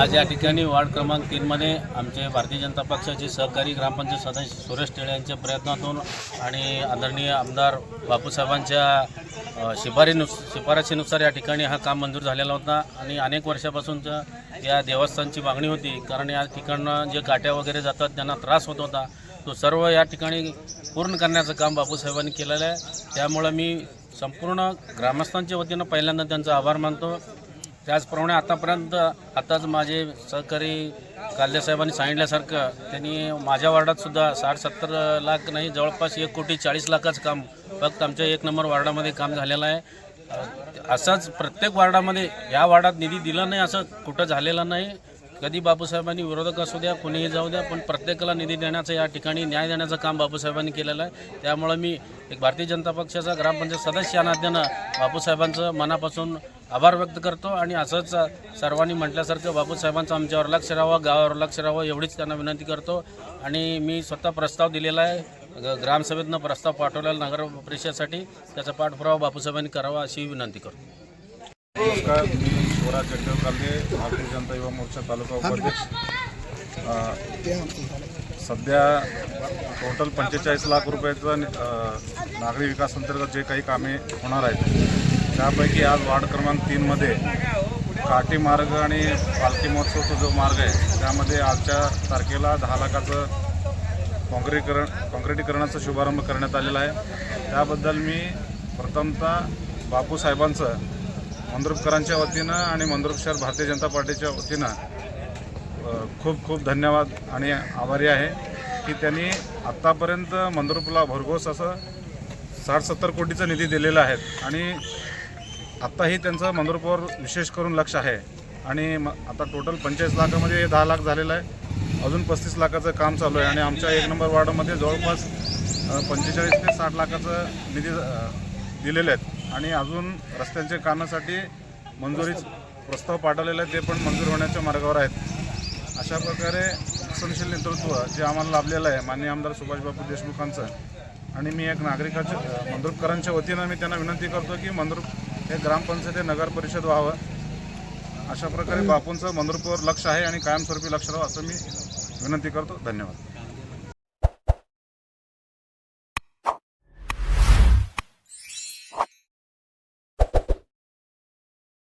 आज या ठिकाणी वार्ड क्रमांक 3 मध्ये आमचे भारतीय जनता पक्षाचे सहकारी ग्रामपंचायत सदस्य सुरेश टेळे यांच्या प्रयत्नातून आणि आदरणीय आमदार बापूसाहेबांच्या शिफारशीनुसार या ठिकाणी हा काम मंजूर झालेला होता आणि अनेक वर्षापासूनच्या या देवस्थानची मागणी होती। कारण या ठिकाणं जे गाट्या वगैरे जातात त्यांना त्रास होत होता, तो सर्व या ठिकाणी पूर्ण करण्याचं काम बापूसाहेबांनी केलेलं आहे। त्यामुळे मी संपूर्ण ग्रामस्थांच्या वतीनं पहिल्यांदा त्यांचा आभार मानतो। त्याचप्रमाणे आताच माझे सहकारी काल्देसाहेबांनी सांगितल्यासारखं त्यांनी माझ्या वार्डातसुद्धा 60-70 लाख नाही, जवळपास 1,40,00,000 काम फक्त आमच्या 1 नंबर वार्डामध्ये काम झालेलं आहे। असंच प्रत्येक वार्डामध्ये या वार्डात निधी दिला नाही असं कुठं झालेलं नाही। कधी बापूसाहेबांनी विरोधक असू द्या, कोणीही जाऊ द्या, पण प्रत्येकाला निधी देण्याचं, या ठिकाणी न्याय देण्याचं काम बापूसाहेबांनी केलेलं आहे। त्यामुळे मी एक भारतीय जनता पक्षाचा ग्रामपंचायत सदस्य या नात्यानं बापूसाहेबांचं मनापासून आभार व्यक्त करतो आणि असंच सर्वांनी म्हटल्यासारखं बापूसाहेबांचं आमच्यावर लक्ष राहावं, गावावर लक्ष राहावं एवढीच त्यांना विनंती करतो। आणि मी स्वतः प्रस्ताव दिलेला आहे, ग्रामसभेतनं प्रस्ताव पाठवलेला नगर परिषदेसाठी, त्याचा पाठपुरावा बापूसाहेबांनी करावा अशी विनंती करतो। नमस्कार, मी शिवराज जगदेव कालदे, भारतीय जनता युवा मोर्चा तालुका उपाध्यक्ष। सध्या टोटल 45 लाख रुपयाचं नागरी विकास अंतर्गत जे काही कामे होणार आहेत, त्यापैकी आज वार्ड क्रमांक 3 मध्ये काठी मार्ग आणि पालखी महोत्सवचा जो मार्ग आहे त्यामध्ये आजच्या तारखेला 10 लाखाचं काँक्रिटीकरणाचा शुभारंभ करण्यात आलेला आहे। त्याबद्दल मी प्रथमतः बापूसाहेबांचं मंद्रुपकरांच्या वतीनं आणि मंद्रुप शहर भारतीय जनता पार्टीच्या वतीनं खूप खूप धन्यवाद आणि आभारी आहे की त्यांनी आत्तापर्यंत मंद्रुपला भरघोस असं 60-70 कोटीचा निधी दिलेला आहे आणि आत्ताही त्यांचं मंद्रुपवर विशेष करून लक्ष आहे। आणि आता टोटल 45 लाखामध्ये 10 लाख झालेलं आहे, अजून 35 लाखाचं काम चालू आहे आणि आमच्या 1 नंबर वार्डामध्ये जवळपास 45 ते 60 लाखाचं निधी दिलेले आहेत आणि अजून रस्त्यांच्या कामासाठी मंजुरी प्रस्ताव पाठवलेला आहे, ते पण मंजूर होण्याच्या मार्गावर आहेत। अशा प्रकारे विकसनशील नेतृत्व जे आम्हाला लाभलेलं आहे माननीय आमदार सुभाष बापू देशमुखांचं, आणि मी एक नागरिकाच्या मंद्रुपकरांच्या वतीनं मी त्यांना विनंती करतो की मंद्रुप हे ग्रामपंचायत हे नगर परिषद व्हावं। अशा प्रकारे बापूंचं मंद्रुपवर लक्ष आहे आणि कायमस्वरूपी लक्ष राहावं असं मी विनंती करतो। धन्यवाद।